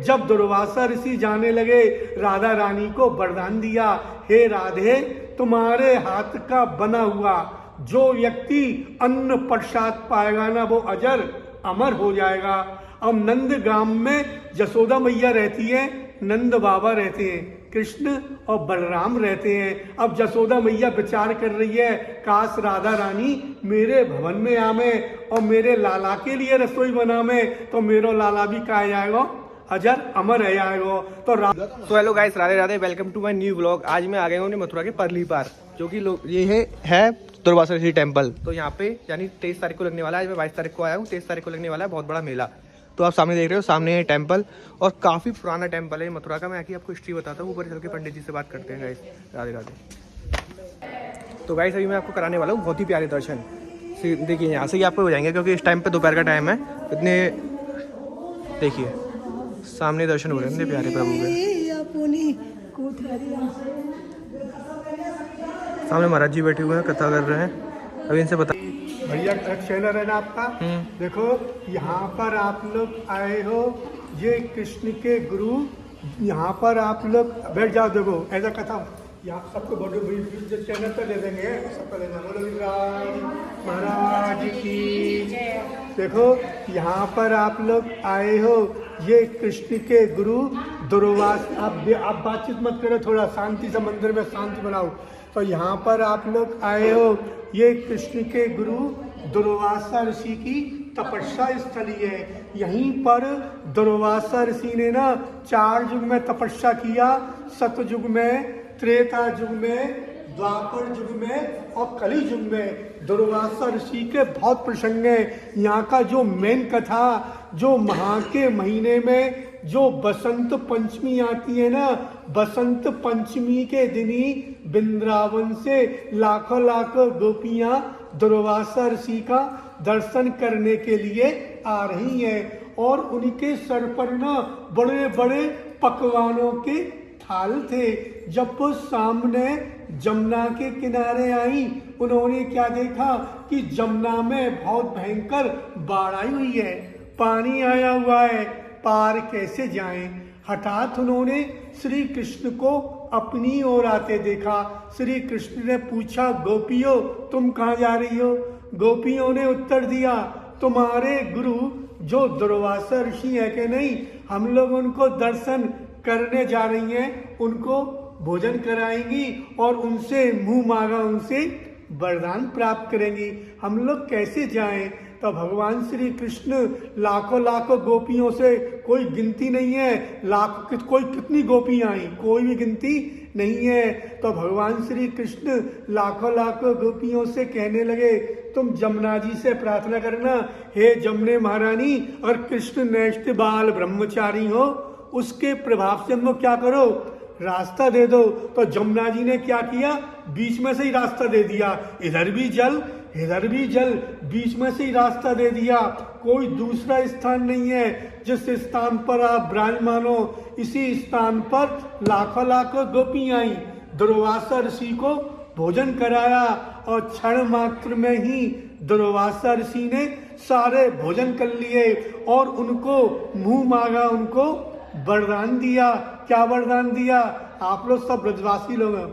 जब दुर्वासा ऋषि जाने लगे, राधा रानी को वरदान दिया, हे राधे, तुम्हारे हाथ का बना हुआ जो व्यक्ति अन्न प्रसाद पाएगा ना, वो अजर अमर हो जाएगा। अब नंद ग्राम में जसोदा मैया रहती है, नंद बाबा रहते हैं, कृष्ण और बलराम रहते हैं। अब जसोदा मैया विचार कर रही है, काश राधा रानी मेरे भवन में आवे और मेरे लाला के लिए रसोई बनावे, तो मेरा लाला भी कहा जाएगा, अजर अमर रह जाएगा। तो hello guys, Radhe Radhe, welcome to my new vlog. आज मैं आ गया हूँ मथुरा के परली पार, जो कि ये है दुर्वासा ऋषि टेम्पल। तो यहाँ पे यानी 23 तारीख को लगने वाला है। आज मैं 22 तारीख को आया हूँ, 23 तारीख को लगने वाला है बहुत बड़ा मेला। तो आप सामने देख रहे हो, सामने है टेम्पल और काफ़ी पुराना टेम्पल है मथुरा का। मैं आके आपको हिस्ट्री बताता हूँ, ऊपर चल के पंडित जी से बात करते हैं गाइस। राधे राधे। तो गाइस अभी मैं आपको कराने वाला हूँ बहुत ही प्यारे दर्शन। देखिए यहाँ से ही आपको हो जाएंगे, क्योंकि इस टाइम पे दोपहर का टाइम है। इतने देखिए सामने दर्शन हो रहे हैं इतने प्यारे प्रभु के। सामने महाराज जी बैठे हुए हैं, कथा कर रहे हैं। अभी इनसे बता भैया चैनल है ना आपका, देखो यहाँ पर आप लोग आए हो, ये कृष्ण के गुरु, यहाँ पर आप लोग बैठ जाओ। देखो ऐसा कथा यहाँ सबको बड़े चैनल पर दे देंगे, सबको लेना। बोलो महाराज की। देखो यहाँ पर आप लोग आए हो, ये कृष्ण के गुरु दुर्वास। आप बातचीत मत करो, थोड़ा शांति से मंदिर में शांति बनाओ। तो यहाँ पर आप लोग आए हो, ये कृष्ण के गुरु दुर्वासा ऋषि की तपस्या स्थली है। यहीं पर दुर्वासा ऋषि ने ना 4 युग में तपस्या किया, सतयुग में, त्रेता युग में, द्वापर युग में और कली युग में। दुर्वासा ऋषि के बहुत प्रसंग है। यहाँ का जो मेन कथा, जो माह के महीने में जो बसंत पंचमी आती है ना, बसंत पंचमी के दिन ही वृंदावन से लाखों लाखों गोपियां दुर्वासा ऋषि का दर्शन करने के लिए आ रही हैं। और उनके सर पर ना बड़े बड़े पकवानों के थाल थे। जब वो सामने जमुना के किनारे आई, उन्होंने क्या देखा कि जमुना में बहुत भयंकर बाढ़ आई हुई है, पानी आया हुआ है, पार कैसे जाएं। हठात उन्होंने श्री कृष्ण को अपनी ओर आते देखा। श्री कृष्ण ने पूछा, गोपियों तुम कहाँ जा रही हो? गोपियों ने उत्तर दिया, तुम्हारे गुरु जो दुर्वासा ऋषि है कि नहीं, हम लोग उनको दर्शन करने जा रही हैं, उनको भोजन कराएंगी और उनसे मुंह मांगा उनसे वरदान प्राप्त करेंगी। हम लोग कैसे जाएं? तो भगवान श्री कृष्ण लाखों लाखों गोपियों से कोई गिनती नहीं है, कोई कितनी गोपियां आई कोई भी गिनती नहीं है। तो भगवान श्री कृष्ण लाखों लाखों गोपियों से कहने लगे, तुम जमुना जी से प्रार्थना करना, हे जमुने महारानी, अगर कृष्ण नैष्ठ बाल ब्रह्मचारी हो, उसके प्रभाव से हमको क्या करो, रास्ता दे दो। तो जमुना जी ने क्या किया, बीच में से ही रास्ता दे दिया। इधर भी जल इधर भी जल, बीच में से ही रास्ता दे दिया। कोई दूसरा स्थान नहीं है जिस स्थान पर आप विराजमान हो, इसी स्थान पर लाखों लाखों गोपियां आई, दुर्वासा ऋषि को भोजन कराया और क्षण मात्र में ही दुर्वासा ऋषि ने सारे भोजन कर लिए और उनको मुंह मांगा, उनको वरदान दिया। क्या वरदान दिया? आप लोग सब ब्रजवासी लोग हैं,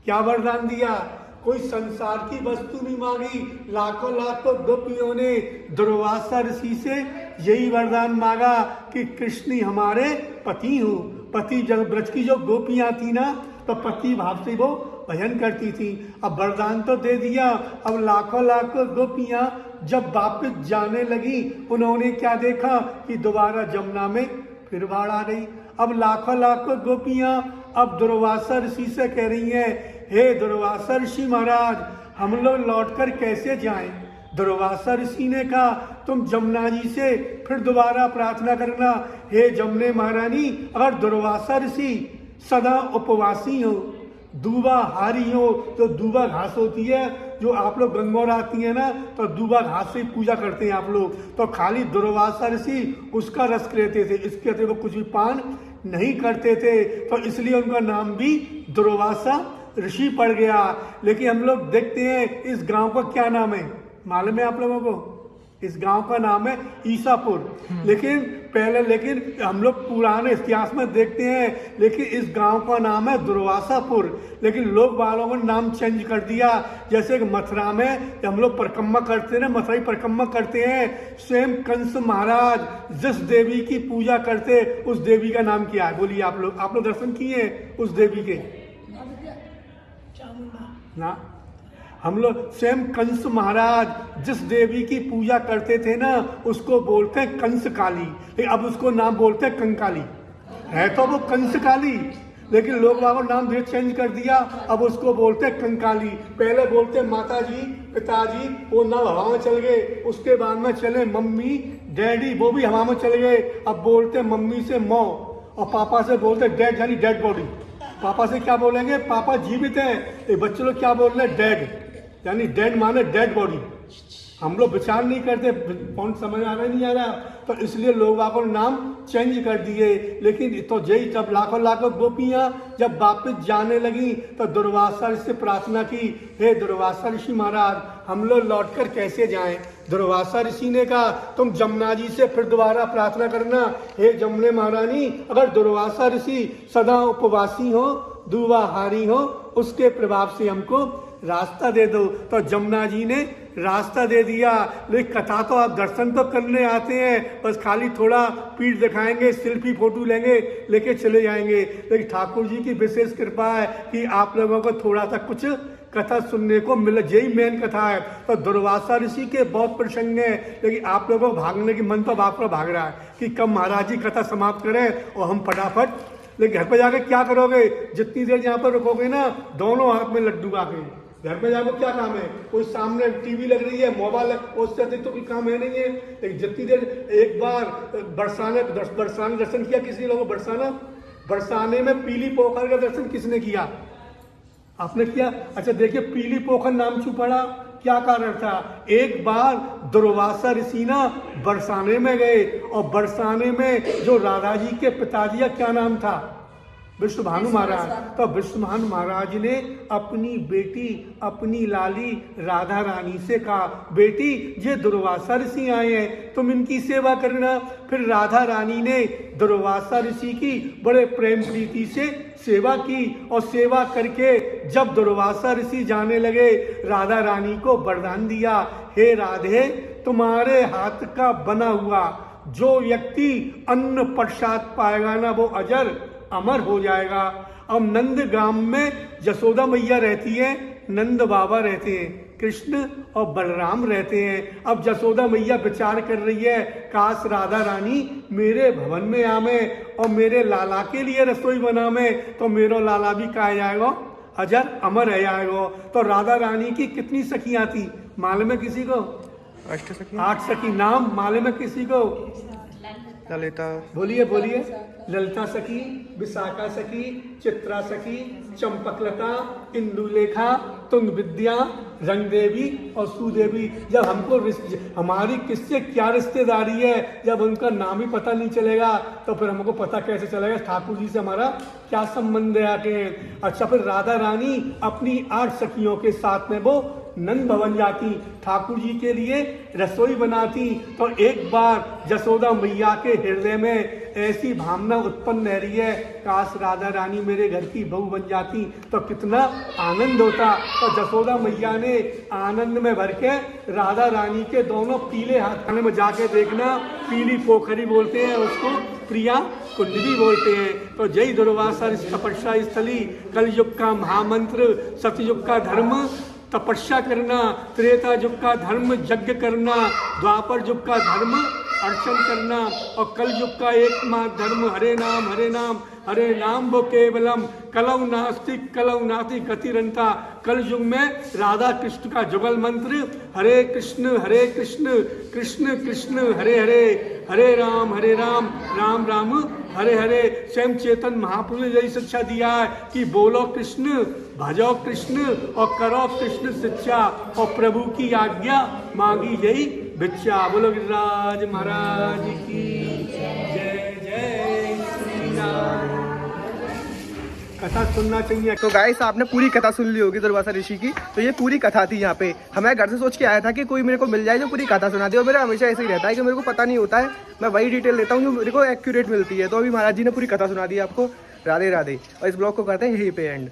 क्या वरदान दिया? कोई संसार की वस्तु नहीं मांगी। लाखों लाखों गोपियों ने दुर्वासा ऋषि से यही वरदान मांगा कि कृष्ण हमारे पति हो। पति, जब ब्रज की जो गोपियां थी ना, तो पति भाव से वो भजन करती थी। अब वरदान तो दे दिया, अब लाखों लाखों गोपियां जब वापस जाने लगी, उन्होंने क्या देखा कि दोबारा जमुना में फिर बाढ़ आ गई। अब लाखों लाखों गोपियां अब दुर्वासा ऋषि से कह रही हैं, हे दुर्वासा ऋषि महाराज, हम लोग लौटकर कैसे जाएं? दुर्वासा ऋषि ने कहा, तुम जमुना जी से फिर दोबारा प्रार्थना करना, हे जमुने महारानी, अगर दुर्वासा ऋषि सदा उपवासी हो, दूबा हारी हो, तो दूबा घास होती है जो आप लोग गंगौर आती है ना, तो दूबा घास से पूजा करते हैं आप लोग, तो खाली दुर्वासा ऋषि उसका रस लेते थे, इसके अतिरिक्त वो कुछ भी पान नहीं करते थे। तो इसलिए उनका नाम भी दुर्वासा ऋषि पड़ गया। लेकिन हम लोग देखते हैं इस गांव का क्या नाम है, मालूम है आप लोगों को? इस गांव का नाम है ईसापुर। लेकिन हम लोग पुराने इतिहास में देखते हैं, लेकिन इस गांव का नाम है दुर्वासापुर। लेकिन लोग वालों ने नाम चेंज कर दिया। जैसे कि मथुरा में हम लोग परिक्रमा करते हैं ना, मथुराई परिक्रमा करते हैं, स्वयं कंस महाराज जिस देवी की पूजा करते उस देवी का नाम क्या है? बोलिए आप लोग दर्शन किए हैं उस देवी के ना? हम लोग स्वयं कंस महाराज जिस देवी की पूजा करते थे ना, उसको बोलते हैं कंस काली, लेकिन अब उसको नाम बोलते हैं कंकाली। है तो वो कंस काली, लेकिन लोग वहां नाम धीरे चेंज कर दिया, अब उसको बोलते हैं कंकाली। पहले बोलते माता जी पिताजी, वो नाम हवा में चल गए। उसके बाद में चले मम्मी डैडी, वो भी हवा में चल गए। अब बोलते मम्मी से मौ, और पापा से बोलते डैड, यानी डेड बॉडी। पापा से क्या बोलेंगे? पापा जीवित हैं। बच्चे लोग क्या बोल रहे हैं? डैड, यानी डेड माने डेड बॉडी। हम लोग विचार नहीं करते, कौन समझ आ रहा नहीं आ रहा, तो इसलिए लोग आपको नाम चेंज कर दिए। लेकिन तो जय जब लाखों लाखों गोपियां जब वापस जाने लगी तो दुर्वासा ऋषि से प्रार्थना की, हे दुर्वासा ऋषि महाराज, हम लोग लौटकर कैसे जाएं? दुर्वासा ऋषि ने कहा, तुम जमुना जी से फिर दोबारा प्रार्थना करना, हे जमुने महारानी, अगर दुर्वासा ऋषि सदा उपवासी हो, दुआहारी हो, उसके प्रभाव से हमको रास्ता दे दो। तो जमुना जी ने रास्ता दे दिया। लेकिन कथा तो आप दर्शन तो करने आते हैं, बस खाली थोड़ा पीठ दिखाएंगे, सेल्फी फोटो लेंगे, लेके चले जाएंगे। लेकिन ठाकुर जी की विशेष कृपा है कि आप लोगों को थोड़ा सा कुछ कथा सुनने को मिले, यही मेन कथा है। तो दुर्वासा ऋषि के बहुत प्रसंग है, लेकिन आप लोगों को भागने की मन तो आपका भाग रहा है कि कब महाराज जी कथा समाप्त करें और हम फटाफट। लेकिन घर पे जाके क्या करोगे? जितनी देर यहाँ पर रुकोगे ना, दोनों हाथ में लड्डू आके घर पे जाकर क्या काम है? कोई सामने टीवी लग रही है, मोबाइल, उससे अधिक तो कोई काम है नहीं है। लेकिन जितनी देर एक बार बरसाने दर्शन किया किसी लोगों? बरसाने में पीली पोखर का दर्शन किसने किया? आपने किया? अच्छा देखिए, पीली पोखर नाम क्यों पड़ा, क्या कारण था? एक बार दुर्वासा ऋषि ना बरसाने में गए, और बरसाने में जो राधा जी के पिताजी का क्या नाम था? विश्वभानु महाराज। तो विश्वभानु महाराज ने अपनी बेटी, अपनी लाली राधा रानी से कहा, बेटी ये दुर्वासा ऋषि आए हैं, तुम इनकी सेवा करना। फिर राधा रानी ने दुर्वासा ऋषि की बड़े प्रेम प्रीति से सेवा की, और सेवा करके जब दुर्वासा ऋषि जाने लगे, राधा रानी को वरदान दिया, हे राधे, तुम्हारे हाथ का बना हुआ जो व्यक्ति अन्न प्रसाद पाएगा ना, वो अजर अमर हो जाएगा। अब नंद ग्राम में जसोदा मैया रहती है, नंद बाबा रहते हैं, कृष्ण और बलराम रहते हैं। अब जसोदा मैया विचार कर रही है, काश राधा रानी मेरे भवन में आवे और मेरे लाला के लिए रसोई बनावे, तो मेरा लाला भी कहा जाएगा, अजर अमर रह जाएगा। तो राधा रानी की कितनी सखियां थी मालूम है किसी को? 8 सखी। नाम मालूम है किसी को? ललिता, बोलिए बोलिए। ललिता सखी, विशाखा सखी, चित्रा सखी, चंपकलता, इंदुलेखा, तुंग विद्या, रंग देवी और सुदेवी। जब हमको हमारी किससे क्या रिश्तेदारी है, जब उनका नाम ही पता नहीं चलेगा, तो फिर हमको पता कैसे चलेगा ठाकुर जी से हमारा क्या संबंध है आके। अच्छा, फिर राधा रानी अपनी 8 सखियों के साथ में वो नंद भवन जाती, ठाकुर जी के लिए रसोई बनाती। तो एक बार जसोदा मैया के हृदय में ऐसी भावना उत्पन्न रह रही है, काश राधा रानी मेरे घर की बहू बन जाती तो कितना आनंद होता। तो जसोदा मैया ने आनंद में भर के राधा रानी के दोनों पीले हाथ में जाके देखना, पीली पोखरी बोलते हैं उसको, प्रिया कुंड भी बोलते हैं। तो जय दुर्वासा तपस्या स्थली, कलयुग का महामंत्र, सतयुग का धर्म तपस्या करना, त्रेता युग का धर्म यज्ञ करना, द्वापर युग का धर्म अर्चन करना, और कल युग का एकमात्र धर्म हरे नाम हरे नाम वो केवलम, कलौ नास्ति गतिरंता। कल युग में राधा कृष्ण का जुगल मंत्र हरे कृष्ण कृष्ण कृष्ण हरे हरे, हरे राम राम राम हरे हरे। स्वयं चेतन महापुरुष ने यही शिक्षा दिया है कि बोलो कृष्ण, भजो कृष्ण और करो कृष्ण शिक्षा, और प्रभु की आज्ञा मांगी यही भिक्षा। बोलो गिरिराज महाराज की जय, जय श्री राम। कथा सुनना चाहिए। तो गाइस आपने पूरी कथा सुन ली होगी दुर्वासा ऋषि की। तो ये पूरी कथा थी यहाँ पे। हमें घर से सोच के आया था कि कोई मेरे को मिल जाए जो पूरी कथा सुना दे, और मेरा हमेशा ऐसे ही रहता है कि मेरे को पता नहीं होता है, मैं वही डिटेल लेता हूँ जो मेरे को एक्यूरेट मिलती है। तो अभी महाराज जी ने पूरी कथा सुना दी आपको। राधे राधे। और इस ब्लॉग को करते हैं यहीं पे एंड।